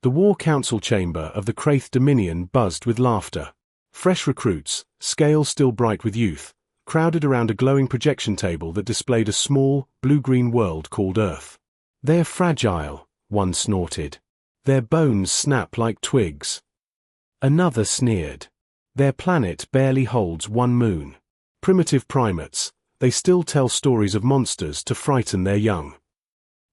The War Council chamber of the Kraith Dominion buzzed with laughter. Fresh recruits, scales still bright with youth, crowded around a glowing projection table that displayed a small, blue-green world called Earth. "They're fragile," one snorted. "Their bones snap like twigs." Another sneered. "Their planet barely holds one moon. Primitive primates, they still tell stories of monsters to frighten their young."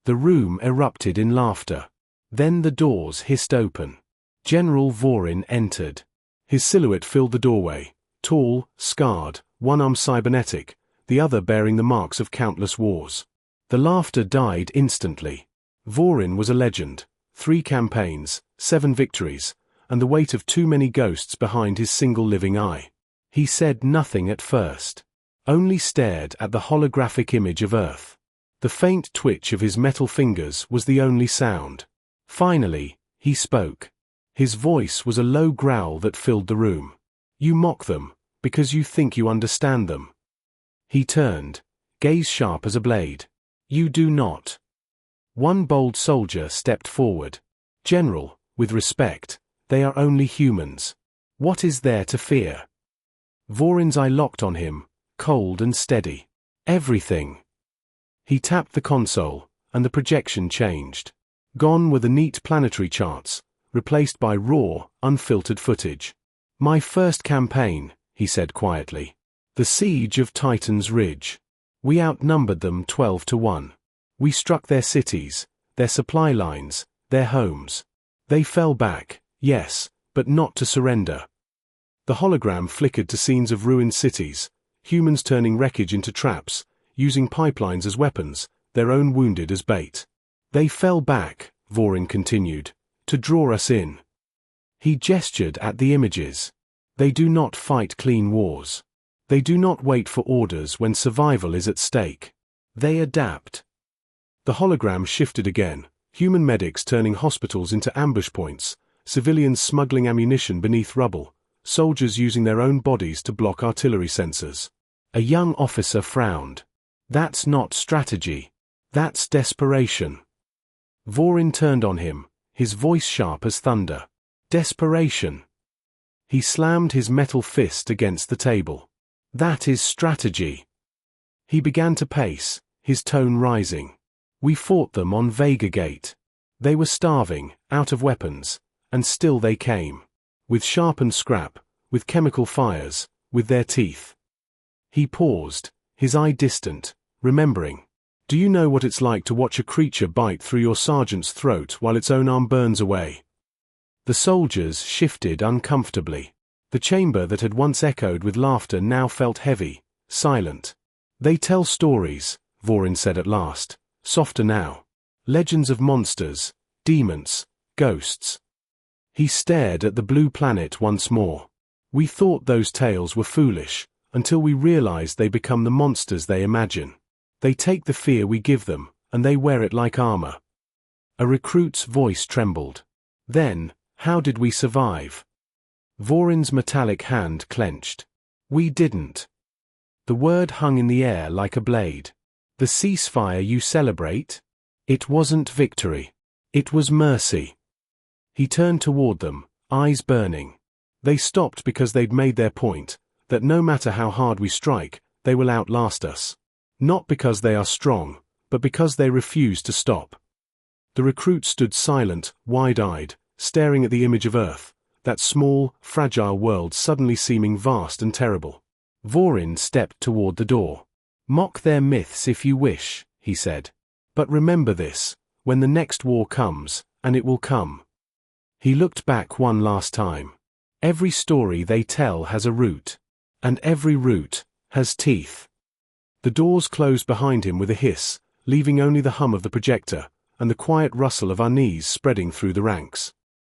The room erupted in laughter. Then the doors hissed open. General Vorin entered. His silhouette filled the doorway, tall, scarred, one arm cybernetic, the other bearing the marks of countless wars. The laughter died instantly. Vorin was a legend, 3 campaigns, 7 victories, and the weight of too many ghosts behind his single living eye. He said nothing at first, only stared at the holographic image of Earth. The faint twitch of his metal fingers was the only sound. Finally, he spoke. His voice was a low growl that filled the room. "You mock them, because you think you understand them." He turned, gaze sharp as a blade. "You do not." One bold soldier stepped forward. "General, with respect, they are only humans. What is there to fear?" Vorin's eye locked on him, cold and steady. "Everything." He tapped the console, and the projection changed. Gone were the neat planetary charts, replaced by raw, unfiltered footage. "My first campaign," he said quietly. "The siege of Titan's Ridge. We outnumbered them 12 to 1. We struck their cities, their supply lines, their homes. They fell back, yes, but not to surrender." The hologram flickered to scenes of ruined cities, humans turning wreckage into traps, using pipelines as weapons, their own wounded as bait. "They fell back," Vorin continued, "to draw us in." He gestured at the images. "They do not fight clean wars. They do not wait for orders when survival is at stake. They adapt." The hologram shifted again, human medics turning hospitals into ambush points, civilians smuggling ammunition beneath rubble, soldiers using their own bodies to block artillery sensors. A young officer frowned. "That's not strategy. That's desperation." Vorin turned on him, his voice sharp as thunder. "Desperation." He slammed his metal fist against the table. "That is strategy." He began to pace, his tone rising. "We fought them on Vega Gate. They were starving, out of weapons, and still they came. With sharpened scrap, with chemical fires, with their teeth." He paused, his eye distant, remembering. "Do you know what it's like to watch a creature bite through your sergeant's throat while its own arm burns away?" The soldiers shifted uncomfortably. The chamber that had once echoed with laughter now felt heavy, silent. "They tell stories," Vorin said at last, softer now. "Legends of monsters, demons, ghosts." He stared at the blue planet once more. "We thought those tales were foolish, until we realized they become the monsters they imagine. They take the fear we give them, and they wear it like armor." A recruit's voice trembled. "Then, how did we survive?" Vorin's metallic hand clenched. "We didn't." The word hung in the air like a blade. "The ceasefire you celebrate? It wasn't victory. It was mercy." He turned toward them, eyes burning. "They stopped because they'd made their point, that no matter how hard we strike, they will outlast us. Not because they are strong, but because they refuse to stop." The recruit stood silent, wide-eyed, staring at the image of Earth, that small, fragile world suddenly seeming vast and terrible. Vorin stepped toward the door. "Mock their myths if you wish," he said. "But remember this, when the next war comes, and it will come." He looked back one last time. "Every story they tell has a root. And every root has teeth." The doors closed behind him with a hiss, leaving only the hum of the projector, and the quiet rustle of our knees spreading through the ranks.